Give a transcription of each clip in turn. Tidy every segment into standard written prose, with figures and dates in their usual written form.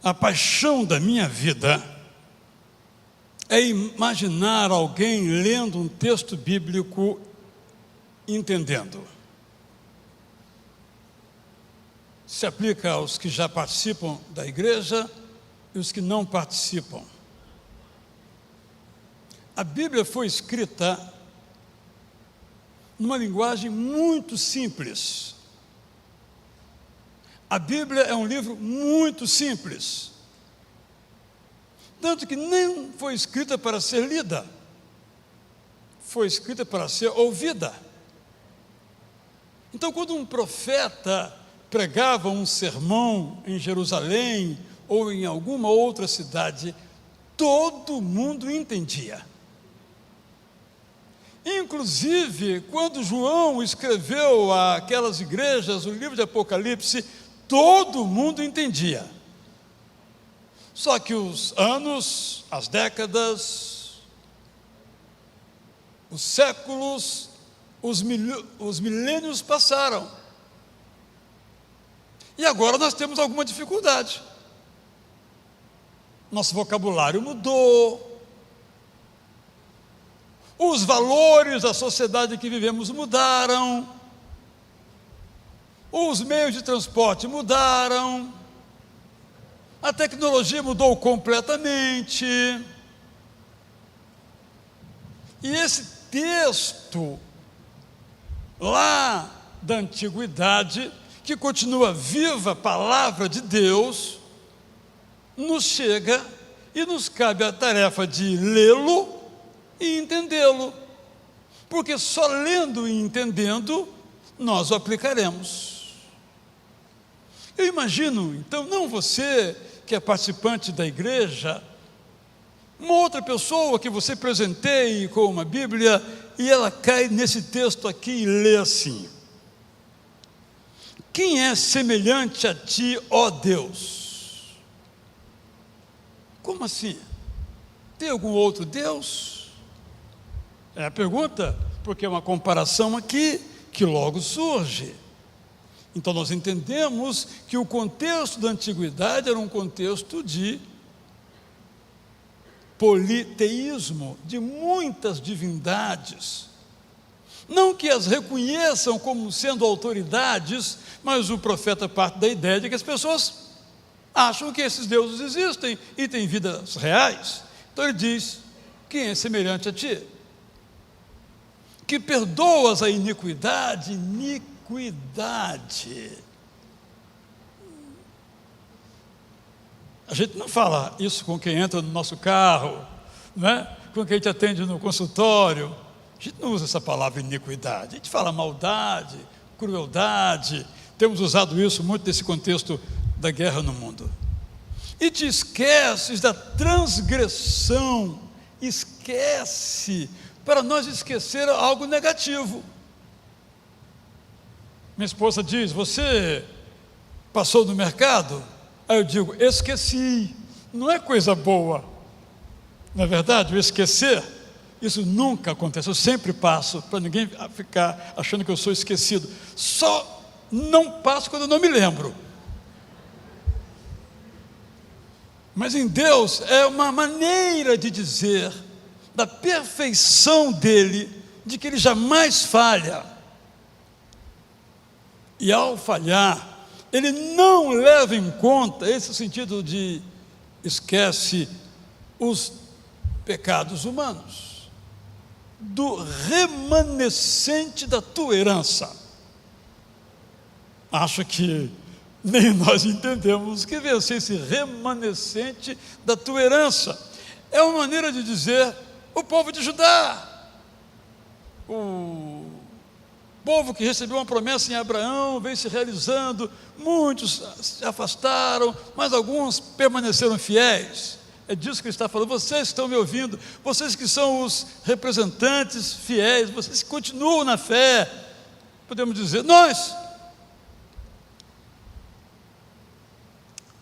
A paixão da minha vida é imaginar alguém lendo um texto bíblico e entendendo. Se aplica aos que já participam da igreja e os que não participam. A Bíblia foi escrita numa linguagem muito simples. A Bíblia é um livro muito simples. Tanto que nem foi escrita para ser lida, foi escrita para ser ouvida. Então, quando um profeta pregava um sermão em Jerusalém ou em alguma outra cidade, todo mundo entendia. Inclusive, quando João escreveu àquelas igrejas o livro de Apocalipse, todo mundo entendia. Só que os anos, as décadas, os séculos, os milênios passaram. E agora nós temos alguma dificuldade. Nosso vocabulário mudou. Os valores da sociedade em que vivemos mudaram. Os meios de transporte mudaram. A tecnologia mudou completamente. E esse texto lá da antiguidade, que continua viva a palavra de Deus, nos chega e nos cabe a tarefa de lê-lo e entendê-lo, porque só lendo e entendendo nós o aplicaremos. Eu imagino, então, não você que é participante da igreja, uma outra pessoa que você presenteie com uma Bíblia e ela cai nesse texto aqui e lê assim: quem é semelhante a ti, ó Deus? Como assim? Tem algum outro Deus? É a pergunta, porque é uma comparação aqui que logo surge. Então nós entendemos que o contexto da antiguidade era um contexto de politeísmo, de muitas divindades. Não que as reconheçam como sendo autoridades, mas o profeta parte da ideia de que as pessoas acham que esses deuses existem e têm vidas reais. Então ele diz: quem é semelhante a ti? Que perdoas a iniquidade. A gente não fala isso com quem entra no nosso carro, né? Com quem te atende no consultório. A gente não usa essa palavra iniquidade, a gente fala maldade, crueldade. Temos usado isso muito nesse contexto da guerra no mundo. E te esqueces da transgressão. Esquece. Para nós esquecer algo negativo. Minha esposa diz: você passou no mercado? Aí eu digo: esqueci. Não é coisa boa. Na verdade, o esquecer, isso nunca acontece. Eu sempre passo, para ninguém ficar achando que eu sou esquecido. Só não passo quando eu não me lembro. Mas em Deus é uma maneira de dizer da perfeição dele, de que ele jamais falha. E ao falhar, ele não leva em conta esse sentido de esquece os pecados humanos, do remanescente da tua herança. Acho que nem nós entendemos o que vem a ser esse remanescente da tua herança. É uma maneira de dizer o povo de Judá, o povo que recebeu uma promessa em Abraão, vem se realizando. Muitos se afastaram, mas alguns permaneceram fiéis. É disso que ele está falando. Vocês que estão me ouvindo, vocês que são os representantes fiéis, vocês que continuam na fé, podemos dizer, nós.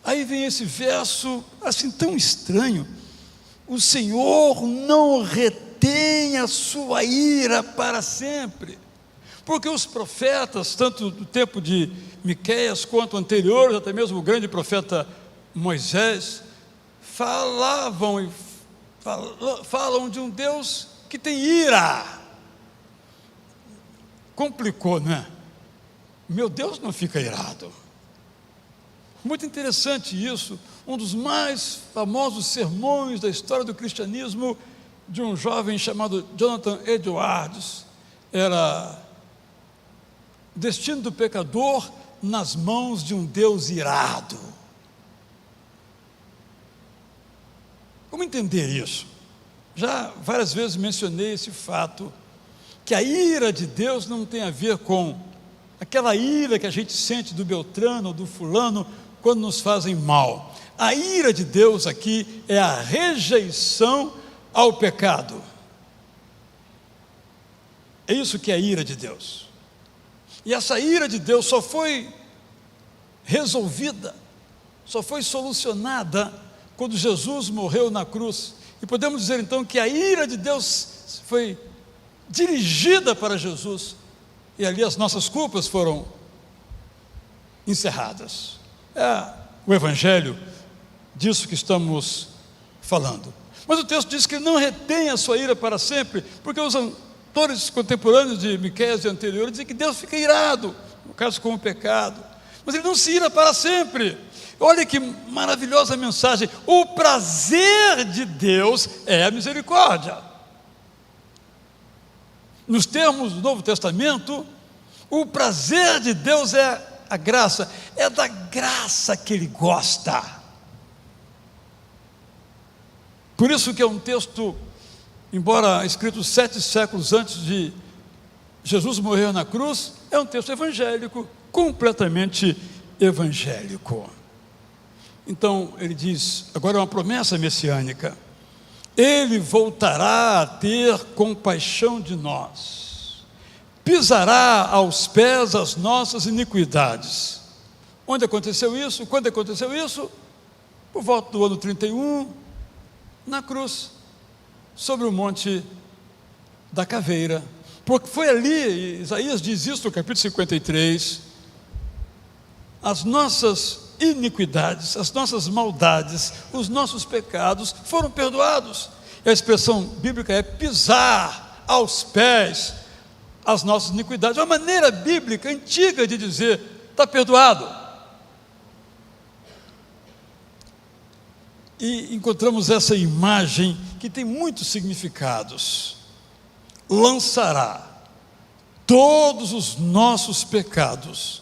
Aí vem esse verso assim tão estranho: o Senhor não retém a sua ira para sempre. Porque os profetas, tanto do tempo de Miqueias quanto anteriores, até mesmo o grande profeta Moisés falam de um Deus que tem ira. Complicou, né? Meu Deus não fica irado. Muito interessante isso. Um dos mais famosos sermões da história do cristianismo, de um jovem chamado Jonathan Edwards, era o destino do pecador nas mãos de um Deus irado. Como entender isso? Já várias vezes mencionei esse fato, que a ira de Deus não tem a ver com aquela ira que a gente sente do Beltrano ou do fulano quando nos fazem mal. A ira de Deus aqui é a rejeição ao pecado. É isso que é a ira de Deus. E essa ira de Deus só foi resolvida, só foi solucionada quando Jesus morreu na cruz. E podemos dizer então que a ira de Deus foi dirigida para Jesus, e ali as nossas culpas foram encerradas. É o Evangelho disso que estamos falando. Mas o texto diz que ele não retém a sua ira para sempre, porque os autores contemporâneos de Miqueias e anteriores dizem que Deus fica irado, no caso com o pecado, mas ele não se ira para sempre. Olha que maravilhosa mensagem. O prazer de Deus é a misericórdia. Nos termos do Novo Testamento, o prazer de Deus é a graça, é da graça que Ele gosta. Por isso que é um texto, embora escrito 7 séculos antes de Jesus morrer na cruz, é um texto evangélico, completamente evangélico. Então ele diz, agora é uma promessa messiânica: Ele voltará a ter compaixão de nós, pisará aos pés as nossas iniquidades. Onde aconteceu isso? Quando aconteceu isso? Por volta do ano 31, na cruz, sobre o monte da caveira, porque foi ali, Isaías diz isso no capítulo 53, as nossas iniquidades, as nossas maldades, os nossos pecados foram perdoados. E a expressão bíblica é pisar aos pés as nossas iniquidades. É uma maneira bíblica antiga de dizer: está perdoado. E encontramos essa imagem que tem muitos significados. Lançará todos os nossos pecados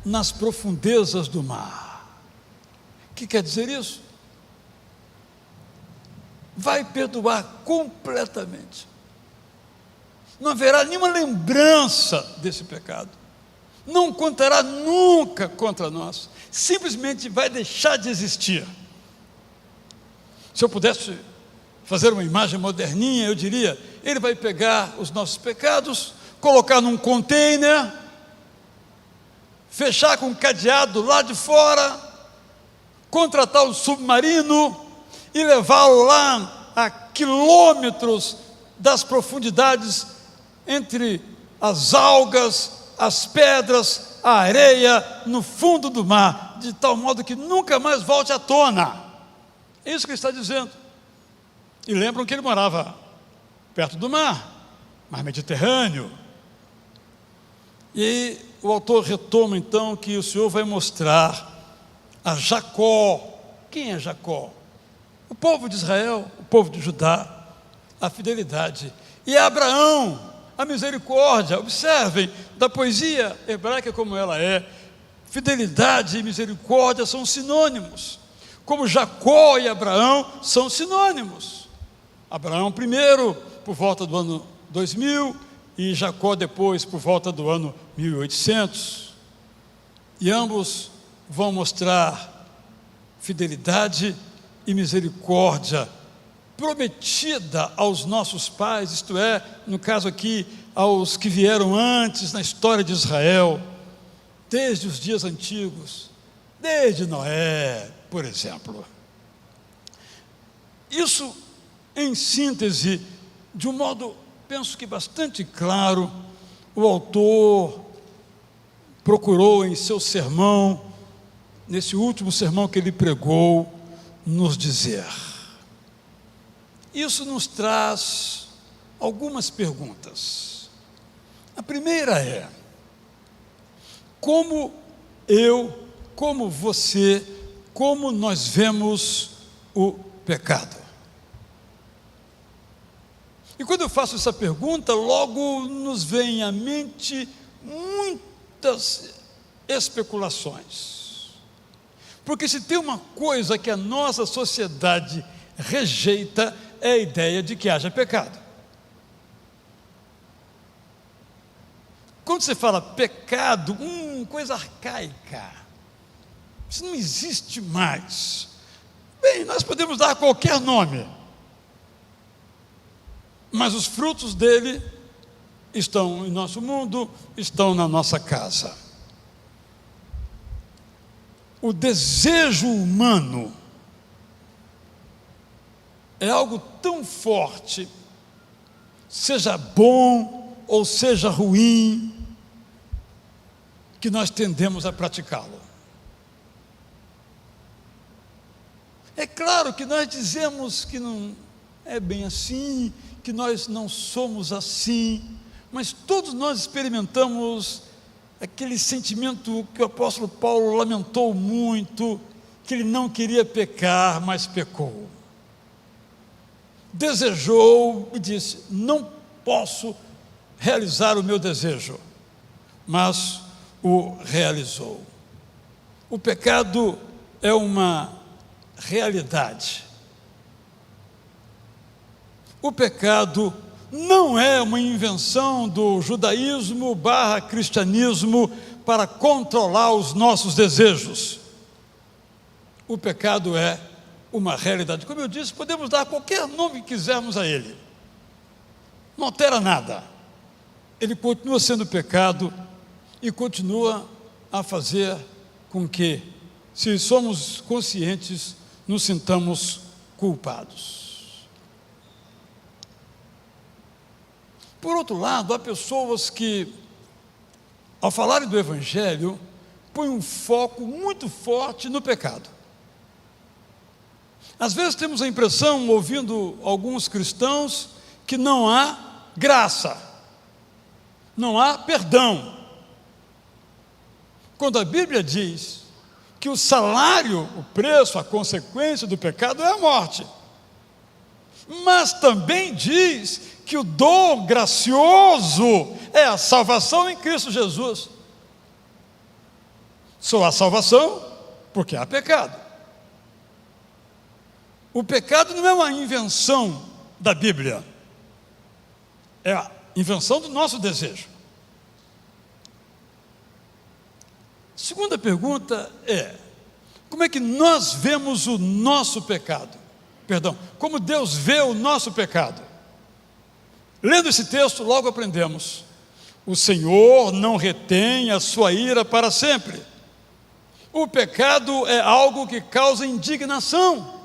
nas profundezas do mar. O que quer dizer isso? Vai perdoar completamente. Não haverá nenhuma lembrança desse pecado. Não contará nunca contra nós. Simplesmente vai deixar de existir. Se eu pudesse fazer uma imagem moderninha, eu diria: Ele vai pegar os nossos pecados, colocar num container, fechar com um cadeado lá de fora, contratar um submarino e levá-lo lá a quilômetros das profundidades, entre as algas, as pedras, a areia, no fundo do mar, de tal modo que nunca mais volte à tona. É isso que ele está dizendo. E lembram que ele morava perto do mar Mediterrâneo. E o autor retoma então que o Senhor vai mostrar a Jacó. Quem é Jacó? O povo de Israel, o povo de Judá, a fidelidade. E a Abraão, a misericórdia. Observem, da poesia hebraica como ela é, fidelidade e misericórdia são sinônimos, como Jacó e Abraão são sinônimos. Abraão primeiro, por volta do ano 2000, e Jacó depois, por volta do ano 1800. E ambos vão mostrar fidelidade e misericórdia prometida aos nossos pais, isto é, no caso aqui, aos que vieram antes na história de Israel, desde os dias antigos, desde Noé, por exemplo. Isso, em síntese, de um modo, penso que bastante claro, o autor procurou em seu sermão nesse último sermão que ele pregou, nos dizer? Isso nos traz algumas perguntas. A primeira é: como eu, como você, como nós vemos o pecado? E quando eu faço essa pergunta, logo nos vem à mente muitas especulações. Porque se tem uma coisa que a nossa sociedade rejeita, é a ideia de que haja pecado. Quando você fala pecado, coisa arcaica, isso não existe mais. Bem, nós podemos dar qualquer nome, mas os frutos dele estão em nosso mundo, estão na nossa casa. O desejo humano é algo tão forte, seja bom ou seja ruim, que nós tendemos a praticá-lo. É claro que nós dizemos que não é bem assim, que nós não somos assim, mas todos nós experimentamos aquele sentimento que o apóstolo Paulo lamentou muito, que ele não queria pecar, mas pecou. Desejou e disse: não posso realizar o meu desejo, mas o realizou. O pecado é uma realidade. O pecado não é uma invenção do judaísmo / cristianismo para controlar os nossos desejos. O pecado é uma realidade. Como eu disse, podemos dar qualquer nome que quisermos a ele, não altera nada. Ele continua sendo pecado e continua a fazer com que, se somos conscientes, nos sintamos culpados. Por outro lado, há pessoas que, ao falarem do Evangelho, põem um foco muito forte no pecado. Às vezes temos a impressão, ouvindo alguns cristãos, que não há graça, não há perdão. Quando a Bíblia diz que o salário, o preço, a consequência do pecado é a morte, mas também diz que o dom gracioso é a salvação em Cristo Jesus. Só há salvação porque há pecado. O pecado não é uma invenção da Bíblia, é a invenção do nosso desejo. Segunda pergunta é: como é que nós vemos o nosso pecado? Perdão, como Deus vê o nosso pecado? Lendo esse texto, logo aprendemos: o Senhor não retém a sua ira para sempre. O pecado é algo que causa indignação.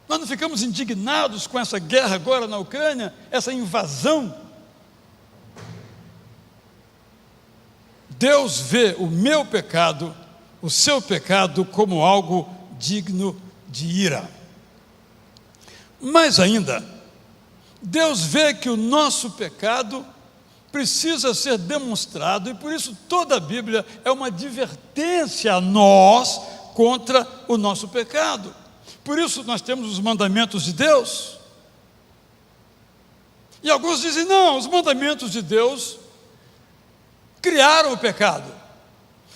Nós não ficamos indignados com essa guerra agora na Ucrânia, essa invasão. Deus vê o meu pecado, o seu pecado, como algo digno de ira. Mais ainda, Deus vê que o nosso pecado precisa ser demonstrado, e por isso toda a Bíblia é uma advertência a nós contra o nosso pecado. Por isso nós temos os mandamentos de Deus. E alguns dizem: não, os mandamentos de Deus criaram o pecado.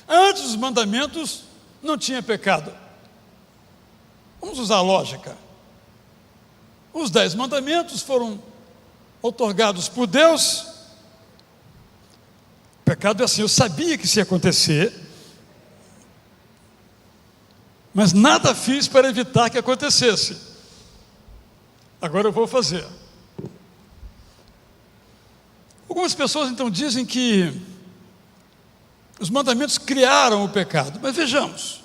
Antes dos mandamentos não tinha pecado. Vamos usar a lógica. Os 10 mandamentos foram outorgados por Deus. O pecado é assim: eu sabia que isso ia acontecer, mas nada fiz para evitar que acontecesse. Agora eu vou fazer. Algumas pessoas então dizem que os mandamentos criaram o pecado, mas vejamos.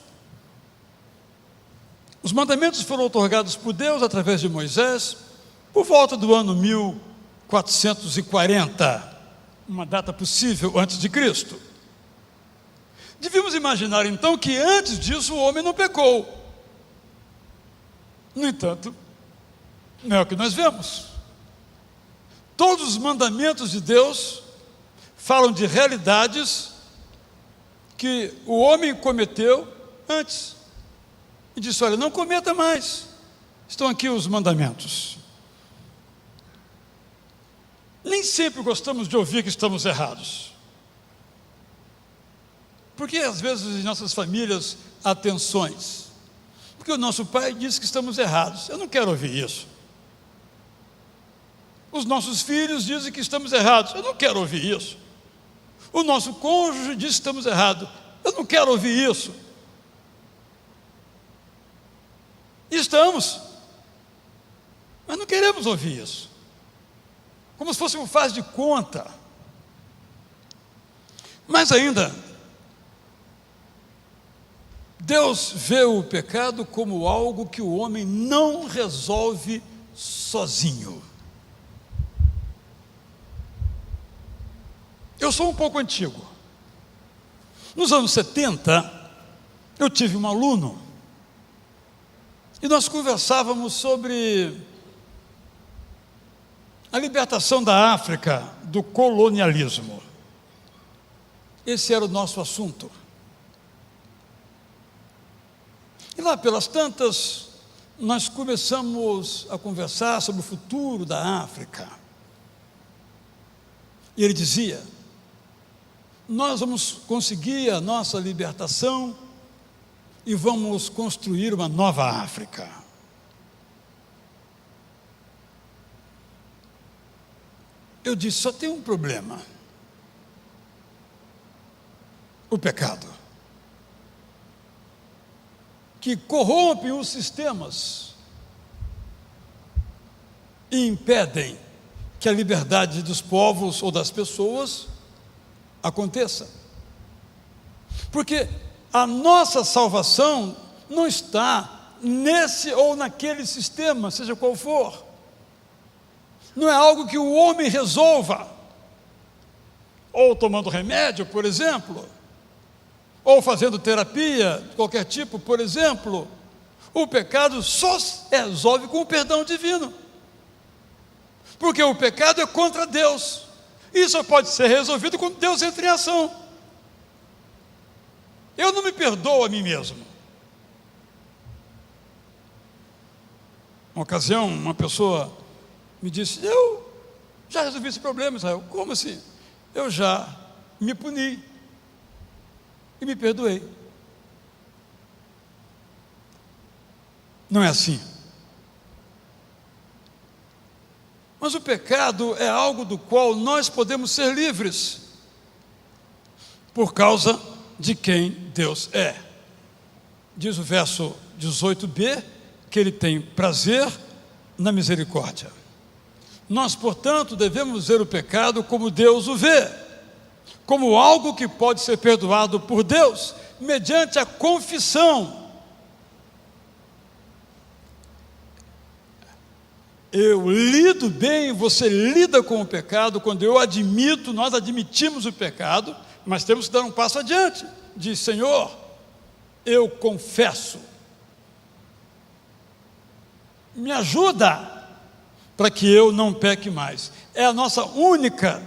Os mandamentos foram outorgados por Deus através de Moisés, por volta do ano 1440, uma data possível antes de Cristo. Devíamos imaginar então que antes disso o homem não pecou. No entanto, não é o que nós vemos. Todos os mandamentos de Deus falam de realidades que o homem cometeu antes. E disse: olha, não cometa mais. Estão aqui os mandamentos. Nem sempre gostamos de ouvir que estamos errados. Porque às vezes em nossas famílias há tensões. Porque o nosso pai diz que estamos errados. Eu não quero ouvir isso. Os nossos filhos dizem que estamos errados. Eu não quero ouvir isso. O nosso cônjuge diz que estamos errados. Eu não quero ouvir isso. Estamos, mas não queremos ouvir isso. Como se fosse um faz de conta. Mas ainda, Deus vê o pecado como algo que o homem não resolve sozinho. Eu sou um pouco antigo. Nos anos 70, eu tive um aluno e nós conversávamos sobre a libertação da África do colonialismo. Esse era o nosso assunto. E lá pelas tantas, nós começamos a conversar sobre o futuro da África. E ele dizia: nós vamos conseguir a nossa libertação e vamos construir uma nova África. Eu disse: só tem um problema: o pecado, que corrompe os sistemas e impedem que a liberdade dos povos ou das pessoas aconteça. Porque a nossa salvação não está nesse ou naquele sistema, seja qual for. Não é algo que o homem resolva, ou tomando remédio, por exemplo, ou fazendo terapia de qualquer tipo, por exemplo. O pecado só se resolve com o perdão divino, porque o pecado é contra Deus. Isso pode ser resolvido quando Deus entra em ação. Eu não me perdoo a mim mesmo. Uma ocasião, uma pessoa me disse: eu já resolvi esse problema, Israel. Como assim? Eu já me puni e me perdoei. Não é assim. Mas o pecado é algo do qual nós podemos ser livres, por causa de quem Deus é. Diz o verso 18b, que Ele tem prazer na misericórdia. Nós, portanto, devemos ver o pecado como Deus o vê, como algo que pode ser perdoado por Deus, mediante a confissão. Eu lido bem, você lida com o pecado, quando eu admito, nós admitimos o pecado, mas temos que dar um passo adiante. Diz: Senhor, eu confesso, me ajuda para que eu não peque mais. É a nossa única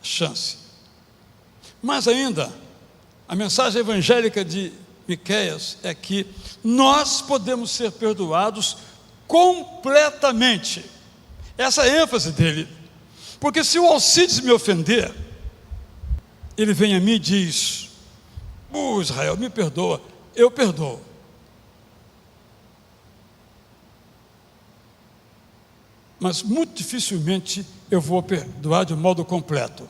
chance. Mas ainda, a mensagem evangélica de Miqueias é que nós podemos ser perdoados completamente. Essa é a ênfase dele. Porque se o Alcides me ofender, ele vem a mim e diz: Israel, me perdoa. Eu perdoo. Mas muito dificilmente eu vou perdoar de modo completo.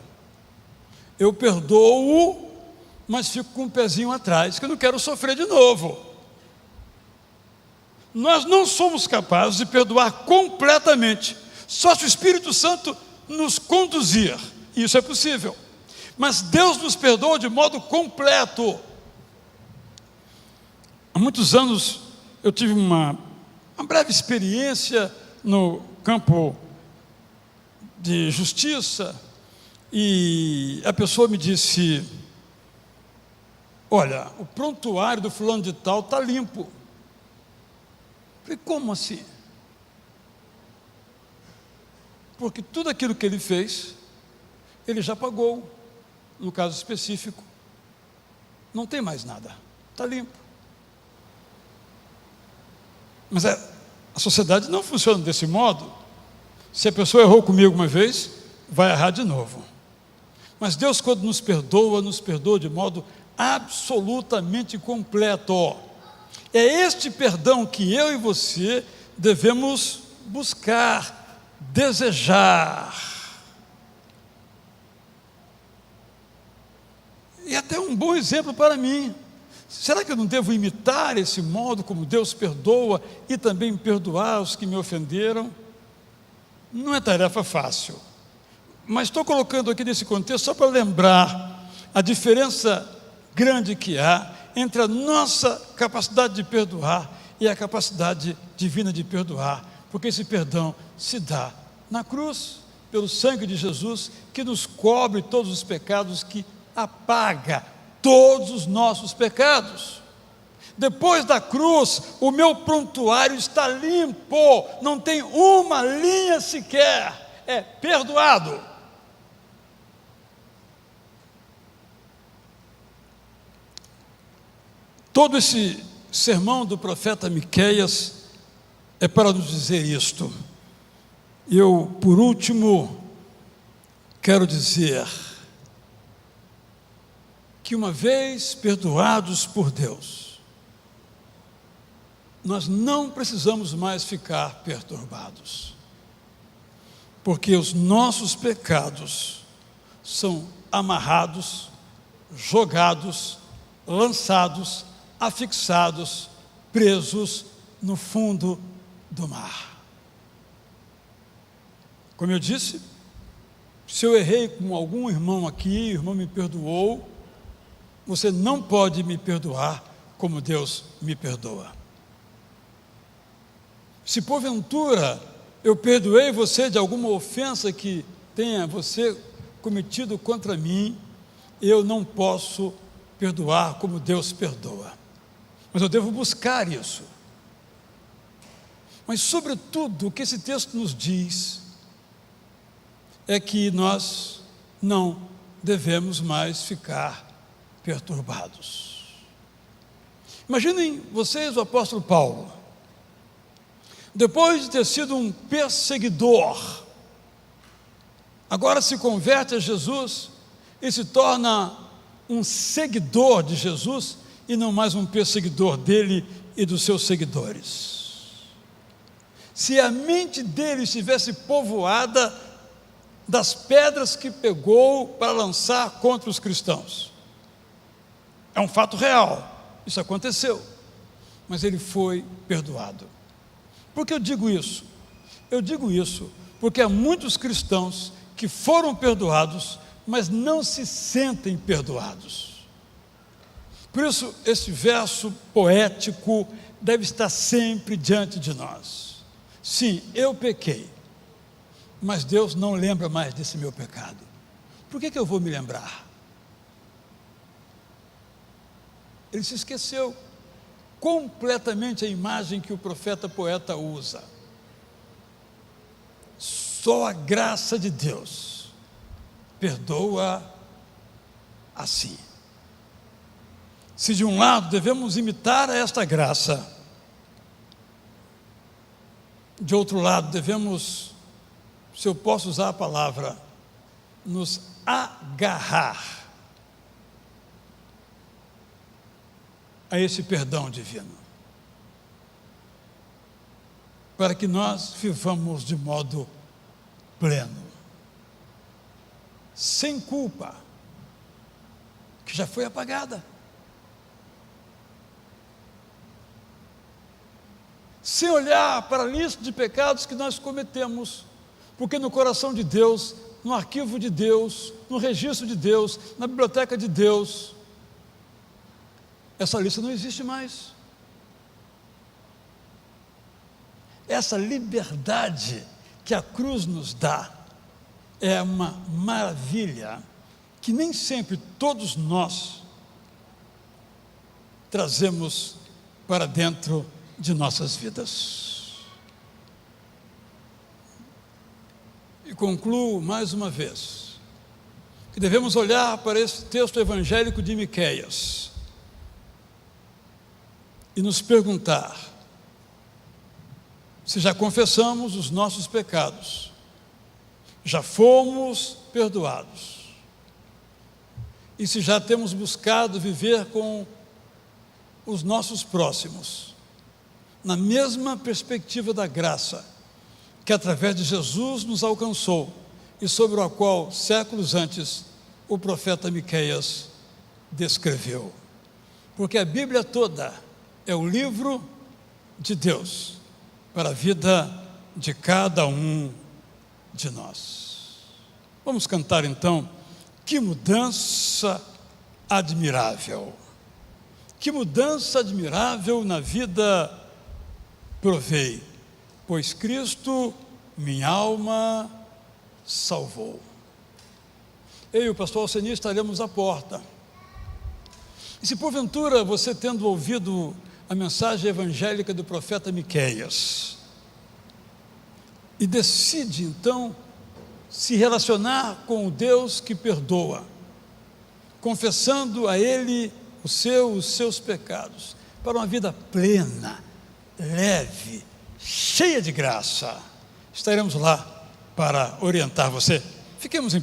Eu perdoo, mas fico com um pezinho atrás, que eu não quero sofrer de novo. Nós não somos capazes de perdoar completamente, só se o Espírito Santo nos conduzir. Isso é possível. Mas Deus nos perdoa de modo completo. Há muitos anos eu tive uma breve experiência no campo de justiça, e a pessoa me disse: olha, o prontuário do fulano de tal está limpo. Eu falei, como assim? Porque tudo aquilo que ele fez, ele já pagou, no caso específico. Não tem mais nada, está limpo. Mas a sociedade não funciona desse modo. Se a pessoa errou comigo uma vez, vai errar de novo. Mas Deus, quando nos perdoa de modo absolutamente completo. É este perdão que eu e você devemos buscar, desejar. E até um bom exemplo para mim. Será que eu não devo imitar esse modo como Deus perdoa e também perdoar os que me ofenderam? Não é tarefa fácil. Mas estou colocando aqui nesse contexto só para lembrar a diferença grande que há entre a nossa capacidade de perdoar e a capacidade divina de perdoar, porque esse perdão se dá na cruz, pelo sangue de Jesus, que nos cobre todos os pecados, que apaga todos os nossos pecados. Depois da cruz, o meu prontuário está limpo, não tem uma linha sequer, é perdoado. Todo esse sermão do profeta Miqueias é para nos dizer isto. Eu, por último, quero dizer que uma vez perdoados por Deus, nós não precisamos mais ficar perturbados, porque os nossos pecados são amarrados, jogados, lançados, afixados, presos no fundo do mar. Como eu disse, se eu errei com algum irmão aqui, o irmão me perdoou, você não pode me perdoar como Deus me perdoa. Se porventura eu perdoei você de alguma ofensa que tenha você cometido contra mim, eu não posso perdoar como Deus perdoa. Mas eu devo buscar isso. Mas, sobretudo, o que esse texto nos diz é que nós não devemos mais ficar perturbados. Imaginem vocês o apóstolo Paulo, depois de ter sido um perseguidor, agora se converte a Jesus e se torna um seguidor de Jesus e não mais um perseguidor dele e dos seus seguidores. Se a mente dele estivesse povoada das pedras que pegou para lançar contra os cristãos. É um fato real, isso aconteceu, mas ele foi perdoado. Por que eu digo isso? Eu digo isso porque há muitos cristãos que foram perdoados, mas não se sentem perdoados. Por isso, esse verso poético deve estar sempre diante de nós. Sim, eu pequei, mas Deus não lembra mais desse meu pecado. Por que eu vou me lembrar? Ele se esqueceu completamente a imagem que o profeta poeta usa. Só a graça de Deus perdoa assim. Se de um lado devemos imitar esta graça, de outro lado devemos, se eu posso usar a palavra, nos agarrar a esse perdão divino, para que nós vivamos de modo pleno, sem culpa, que já foi apagada, sem olhar para a lista de pecados que nós cometemos, porque no coração de Deus, no arquivo de Deus, no registro de Deus, na biblioteca de Deus, essa lista não existe mais. Essa liberdade que a cruz nos dá é uma maravilha que nem sempre todos nós trazemos para dentro de nossas vidas. E concluo mais uma vez que devemos olhar para esse texto evangélico de Miqueias e nos perguntar se já confessamos os nossos pecados, já fomos perdoados, e se já temos buscado viver com os nossos próximos na mesma perspectiva da graça que através de Jesus nos alcançou e sobre a qual séculos antes o profeta Miqueias descreveu. Porque a Bíblia toda é o livro de Deus para a vida de cada um de nós. Vamos cantar então, que mudança admirável. Que mudança admirável na vida provei, pois Cristo minha alma salvou. Eu e o pastor Alceni estaremos à porta. E se porventura você, tendo ouvido a mensagem evangélica do profeta Miqueias, e decide então se relacionar com o Deus que perdoa, confessando a Ele os seus pecados, para uma vida plena, leve, cheia de graça, estaremos lá para orientar você. Fiquemos em